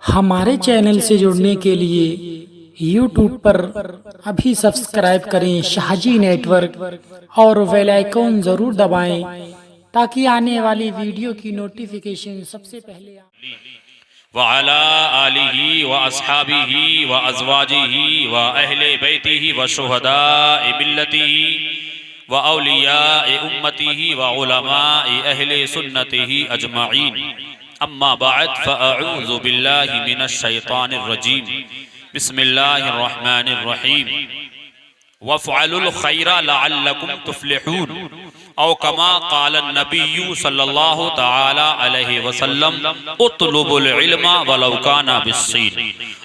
हमारे चैनल से जुड़ने के लिए YouTube पर अभी सब्सक्राइब करें शाहजी नेटवर्क और बेल आइकन ज़रूर दबाएं ताकि आने वाली वीडियो की नोटिफिकेशन सबसे पहले व अला आलिही व अस्हाबिही व अज़वाजिही व अहले बैतिही व शुहदाए मिल्लतिही व औलियाए उम्मतिही व उलमाए अहले सुन्नतिही अजमाइन। अम्मा बाद फ़अऊज़ु बिल्लाहि मिनश शैतानिर रजीम। बिस्मिल्लाहिर रहमानिर रहीम। वफ़अलुल खैरा लअल्लकुम तुफ़्लिहून औ कमा क़ाल नबिय्यु सल्लल्लाहु तआला अलैहि वसल्लम उतलुबुल इल्मा वलौ काना बिस्सीन।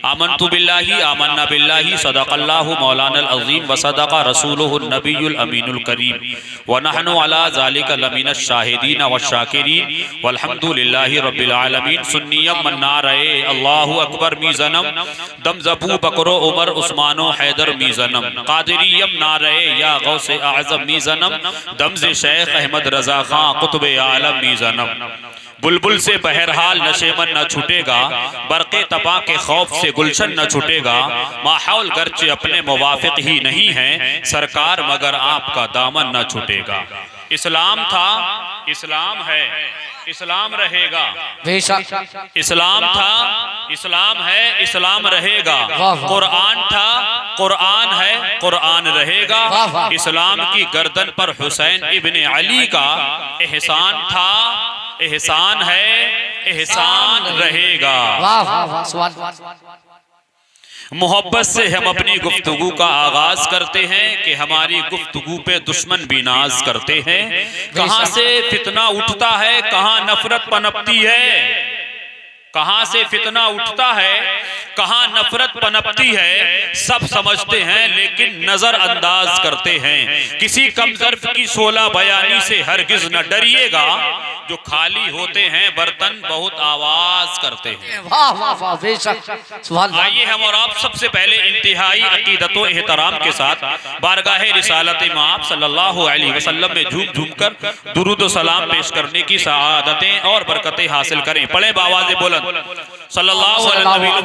आमन्तु बिल्लाहि आमन्ना बिल्लाहि सदक़ल्लाहु मौलानल अज़ीम व सदक़ रसूलुहुन नबियुल अमीनुल करीम व नहनु अला ज़ालिका लमिनश शाहिदीन व शाकिरीन वल्हम्दुलिल्लाहि रब्बिल आलमीन। सुन्नियम मन्नारे अल्लाहु अकबर मीज़नम दमज़बू बकरो उमर उस्मानो हैदर मीज़नम क़ादिरियम नारे या गौसे आज़म मीज़नम दमज़े शेख अहमद रजा खां कुतुबे आलम मीज़नम। बुलबुल से बहरहाल नशेमन न छूटेगा, बरक़े तपा के खौफ से गुलशन न छूटेगा। माहौल गर्चे अपने मुवाफिक ही नहीं है सरकार मगर आपका दामन न छूटेगा। इस्लाम था, इस्लाम है, इस्लाम रहेगा। इस्लाम था, इस्लाम है, इस्लाम रहेगा। कुरान था, कुरान है, कुरान रहेगा। इस्लाम की गर्दन पर हुसैन इब्ने अली का एहसान था, एहसान है, एहसान रहेगा। मोहब्बत से हम अपनी गुफ्तगू का आगाज करते हैं कि हमारी गुफ्तगू पे दुश्मन भी नाज करते हैं। कहां से फितना उठता है, कहां नफरत पनपती है, कहां से फितना उठता है, कहां नफरत पनपती है, सब समझते हैं लेकिन नजरअंदाज करते हैं। किसी कमजर्फ की 16 बयानी से हरगिज न डरिएगा, जो खाली होते हैं बर्तन बहुत आवाज करते हैं। वाह वाह वाह, बेशक। आइए हम और आप सबसे पहले इंतहाई अकीदत व एहतराम के साथ बारगाह रिसालत माप सल्लल्लाहु अलैहि वसल्लम में झूम झूम कर दुरूद सलाम पेश करने की सआदतें और बरकतें हासिल करें। पढ़े बावाज़े बुलंद सल्लल्लाहु अलैहि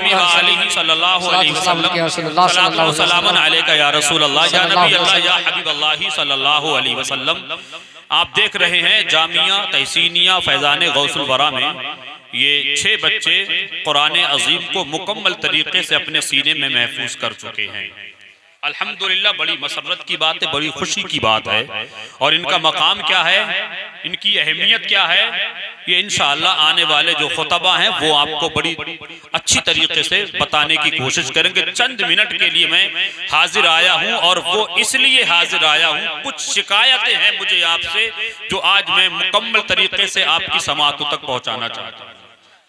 वसल्लम सलामन अलैका या रसूल अल्लाह या नबी अल्लाह या हबीब अल्लाह सल्लल्लाहु अलैहि वसल्लम। आप देख रहे हैं जामिया तहसीनिया फैज़ान गौसुल वरा में ये 6 बच्चे कुरान अजीम को मुकम्मल तरीके से अपने सीने में महफूज कर चुके हैं। अल्हम्दुलिल्लाह, बड़ी मसरत की बात है, बड़ी खुशी की बात है। और इनका मकाम क्या है, इनकी अहमियत क्या है, ये इंशाअल्लाह आने वाले जो खुतबा हैं वो आपको बड़ी अच्छी तरीके से बताने की कोशिश करेंगे। चंद मिनट के लिए मैं हाजिर आया हूं और वो इसलिए हाजिर आया हूं, कुछ शिकायतें हैं मुझे आपसे जो आज मैं मुकम्मल तरीके से आपकी समाअतों तक पहुंचाना चाहता हूं।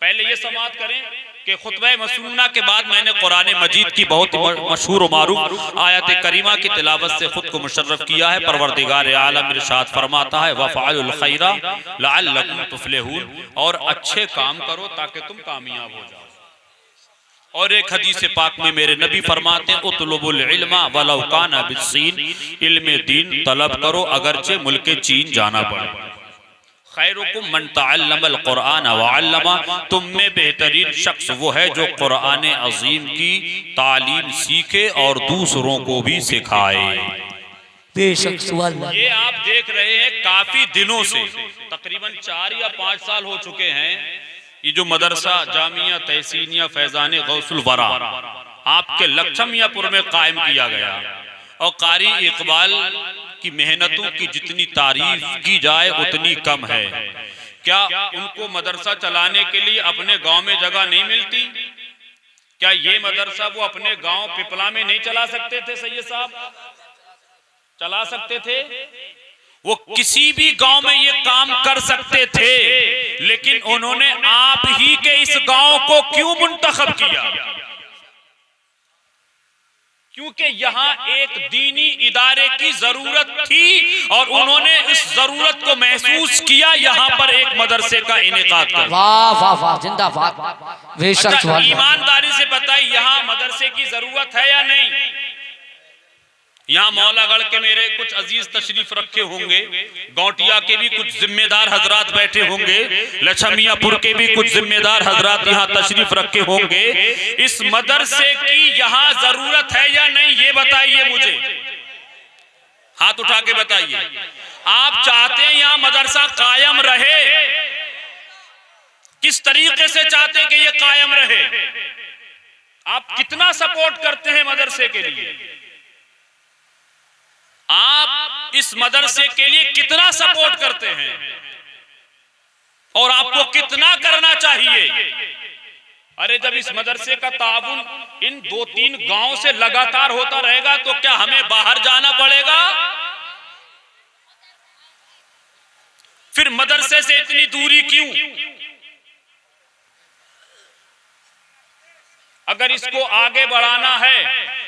पहले ये समाअत करें कि खुतबा मसनूना के बाद मैंने कुरान मजीद की बहुत मशहूर व मारूफ आयत करीमा की तिलावत से खुद को मुशर्रफ किया है। परवरदिगार आलम इरशाद फरमाता है वफ़अलुल खैरा लअल्लकुम तुफ़्लिहून, और अच्छे काम करो ताकि तुम कामयाब हो जाओ। और एक हदीस पाक में मेरे नबी फरमाते हैं उतलुबुल इल्मा वलौ काना बिस्सीन, इल्म दीन तलब करो अगरचे मुल्क चीन जाना पड़े। खैरुकुम मन तअल्लमल कुरान व अल्लमा, तुम में बेहतरीन शख्स वो है जो कुरान अजीम की तालीम सीखे और दूसरों को भी सिखाए। ये आप देख रहे हैं काफी दिनों से, तकरीबन 4 या 5 साल हो चुके हैं, ये जो मदरसा जामिया तहसीनिया फैज़ान गौसुल वरा आपके लक्षमियापुर में कायम किया गया। और कारी इकबाल की मेहनतों की जितनी तारीफ की जाए उतनी कम है। क्या उनको मदरसा चलाने के लिए अपने गांव में जगह नहीं मिलती? क्या ये मदरसा वो अपने गांव पिपला में नहीं चला सकते थे? सैयद साहब चला सकते थे, वो किसी भी गांव में ये काम कर सकते थे, लेकिन उन्होंने आप ही के इस गांव को क्यों मुंतखब किया? क्योंकि यहाँ एक दीनी इदारे की जरूरत थी और उन्होंने इस जरूरत को महसूस किया, यहाँ पर एक मदरसे का इनेकाद कर। वाह वाह वाह, जिंदाबाद। अच्छा, ईमानदारी से बताइए यहाँ मदरसे की जरूरत है या नहीं? यहाँ मौलागढ़ के मेरे कुछ अजीज तशरीफ रखे होंगे, गौटिया के भी कुछ जिम्मेदार हजरात बैठे होंगे, लछमियापुर के भी कुछ जिम्मेदार हजरात यहाँ तशरीफ रखे होंगे। इस मदरसे की यहाँ जरूरत है या नहीं, ये बताइए मुझे, हाथ उठा के बताइए। आप चाहते हैं यहाँ मदरसा कायम रहे? किस तरीके से चाहते हैं कि ये कायम रहे? आप कितना सपोर्ट करते हैं मदरसे के लिए? आप इस मदरसे के लिए कितना सपोर्ट करते हैं और आपको कितना करना चाहिए? अरे जब इस मदरसे का ताउन इन 2-3 गांव से लगातार होता रहेगा तो क्या हमें बाहर जाना पड़ेगा? फिर मदरसे से इतनी दूरी क्यों? अगर इसको आगे बढ़ाना है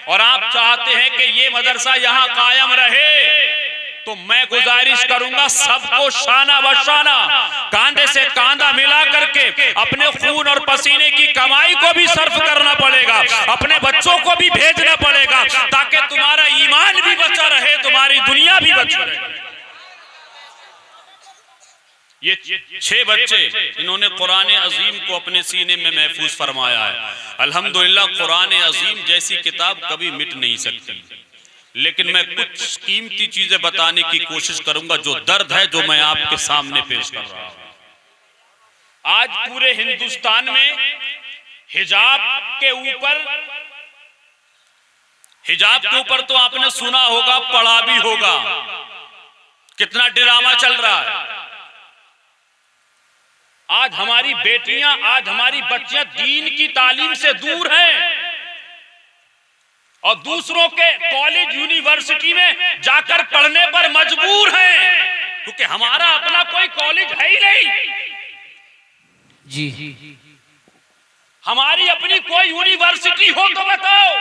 और आप चाहते हैं कि ये मदरसा यहां कायम रहे, तो मैं गुजारिश करूंगा सबको शाना बशाना कांधे से कांधा मिला करके अपने खून और पसीने की कमाई को भी सर्फ करना पड़ेगा, अपने बच्चों को भी भेजना पड़ेगा, ताकि तुम्हारा ईमान भी बचा रहे, तुम्हारी दुनिया भी बची रहे। ये 6 बच्चे इन्होंने कुरान अजीम को अपने सीने में महफूज फरमाया है। अल्हम्दुलिल्लाह कुरान अजीम जैसी किताब कभी मिट नहीं सकती, लेकिन मैं कुछ कीमती चीजें बताने की कोशिश करूंगा, जो दर्द है जो मैं आपके सामने पेश कर रहा हूं। आज पूरे हिंदुस्तान में हिजाब के ऊपर तो आपने सुना होगा, पढ़ा भी होगा, कितना ड्रामा चल रहा है। आज हमारी बेटियां, आज हमारी बच्चियां दीन की तालीम से दूर हैं और दूसरों के कॉलेज यूनिवर्सिटी में जाकर पढ़ने पर मजबूर हैं, क्योंकि हमारा अपना कोई कॉलेज है ही नहीं जी। हमारी अपनी कोई यूनिवर्सिटी हो तो बताओ।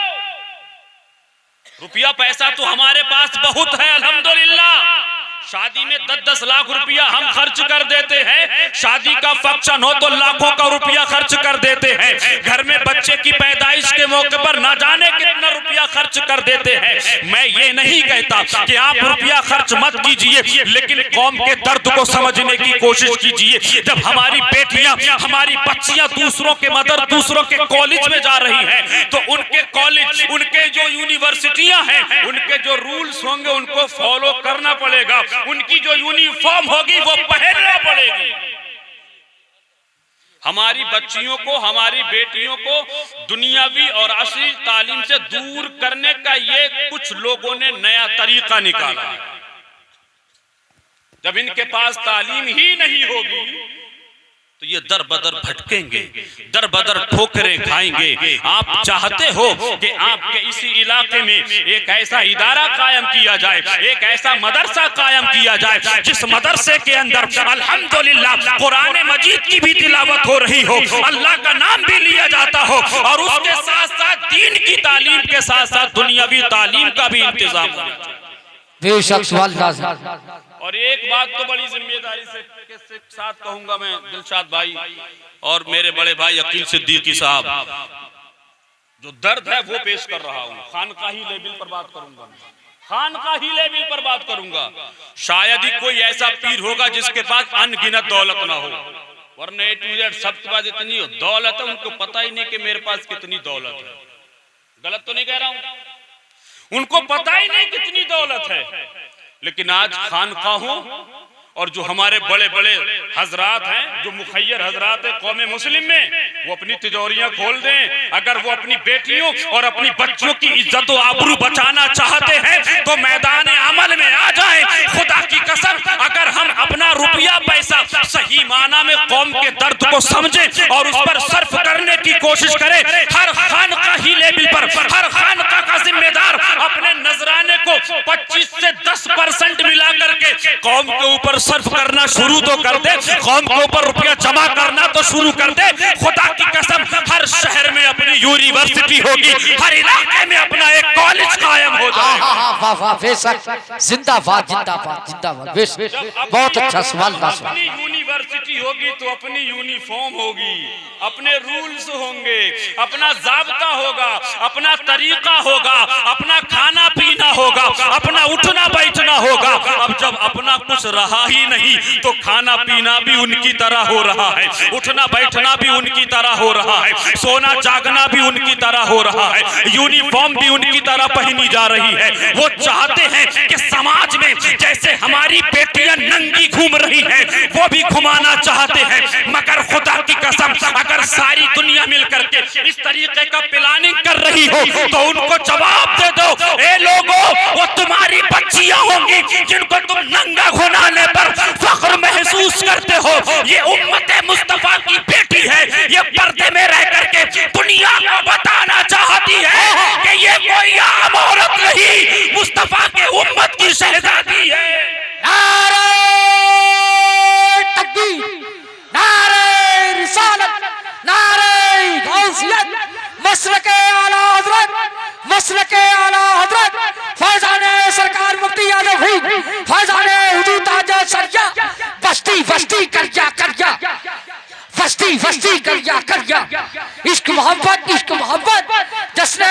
रुपया पैसा तो हमारे पास बहुत है अल्हम्दुलिल्लाह, शादी में 10-10 लाख रुपया हम खर्च कर देते हैं, शादी का फंक्शन हो तो लाखों का रुपया खर्च कर देते हैं, घर में बच्चे की पैदाइश के मौके पर ना जाने कितना रुपया खर्च कर देते हैं। मैं ये नहीं कहता कि आप रुपया खर्च मत कीजिए, लेकिन कौम के दर्द को समझने की कोशिश कीजिए। जब हमारी बेटियां, हमारी बच्चियां दूसरों के कॉलेज में जा रही हैं, तो उनके कॉलेज, उनके जो यूनिवर्सिटियां हैं, उनके जो रूल्स होंगे उनको फॉलो करना पड़ेगा, उनकी जो यूनिफॉर्म होगी वो पहनना पड़ेगी। हमारी बच्चियों को, हमारी बेटियों को दुनियावी और असली तालीम से दूर करने का ये कुछ लोगों ने नया तरीका निकाला। जब इनके पास तालीम ही नहीं होगी तो ये दर बदर भटकेंगे, दर बदर ठोकरें खाएंगे। आप चाहते हो कि आपके इसी इलाके में एक ऐसा इदारा कायम किया जाए, एक ऐसा मदरसा कायम किया जाए जिस मदरसे के अंदर अल्हम्दुलिल्लाह कुरान मजीद की भी तिलावत हो रही हो, अल्लाह का नाम भी लिया जाता हो, और उसके साथ साथ दीन की तालीम के साथ साथ दुनियावी तालीम का भी इंतजाम हो। और एक बात तो बड़ी जिम्मेदारी से साथ कहूंगा मैं, दिलशाद भाई और मेरे बड़े भाई अकील सिद्दीकी साहब, जो दर्द है वो पेश कर रहा हूं। खानकाही लेवल पर बात करूंगा, खानकाही लेवल पर बात करूंगा। शायद ही कोई ऐसा पीर होगा जिसके पास अनगिनत दौलत ना हो, वरना A to Z सबके पास इतनी दौलत है, उनको पता ही नहीं कि मेरे पास कितनी दौलत है। गलत तो नहीं कह रहा हूं, उनको पता ही नहीं कितनी दौलत है। लेकिन आज खानकाहों और जो हमारे बड़े बड़े हजरात हैं, जो मुखय्यर हजरात है कौम मुस्लिम में, वो अपनी तिजोरियां खोल दें। अगर वो अपनी बेटियों और अपनी बच्चों की इज्जत और आबरू बचाना चाहते हैं तो मैदान अमल में आ जाएं। खुदा की कसम, अगर हम अपना रुपया पैसा सही माना में कौम के दर्द को समझें और उस पर सर्फ करने की कोशिश करें, हर खानकाही लेवल पर हर खानका का जिम्मेदार अपने नजराने को 25 से 10% मिला करके कौम के ऊपर सर्फ करना शुरू तो कर दे, कौम के ऊपर रुपया जमा करना तो शुरू कर दे। खुदा की कसम, हर शहर में अपनी यूनिवर्सिटी होगी, हर इलाके में अपना एक कॉलेज कायम हो जाएगा। वाह वाह बेशक, जिंदाबाद जिंदाबाद जिंदाबाद, बेशक बहुत अच्छा सवाल। अपनी यूनिवर्सिटी होगी तो अपनी यूनिफॉर्म होगी, अपने रूल्स होंगे, अपना जाब्ता होगा, अपना तरीका होगा, अपना खाना पीना होगा, अपना उठना बैठना होगा। अब जब अपना कुछ रहा ही नहीं तो खाना पीना भी उनकी तरह हो रहा है, उठना बैठना भी उनकी तरह हो रहा है, सोना जागना भी उनकी तरह हो रहा है, यूनिफॉर्म भी उनकी तरह पहनी जा रही है। वो चाहते हैं कि समाज में जैसे हमारी बेटियां नंगी घूम रही हैं वो भी घुमाना चाहते हैं, मगर खुदा की कसम अगर सारी दुनिया मिलकर के इस तरीके का प्लानिंग कर रही हो तो उनको जवाब दे दो, ए लोगों वो तुम्हारी बच्चियां होंगी जिनको तुम नंगा घुमाने पर फख्र महसूस करते हो। ये उम्मत मुस्तफा की बेटी है, ये पर्दे में रह करके दुनिया को बताना चाहती है कि ये कोई आम औरत नहीं, मुस्तफा के उम्मत की शहजादी है। नारे तकबीर, नारे रिसालत, नारे गौसियत, मसलके आला हजरत, मसलके आला हजरत फैजाने सरकार मुफ्ती आजम ही, फैजाने हुजूर ताजा सरजा, बस्ती बस्ती करजा करजा, बस्ती बस्ती करजा करजा, इश्क मोहब्बत जश्न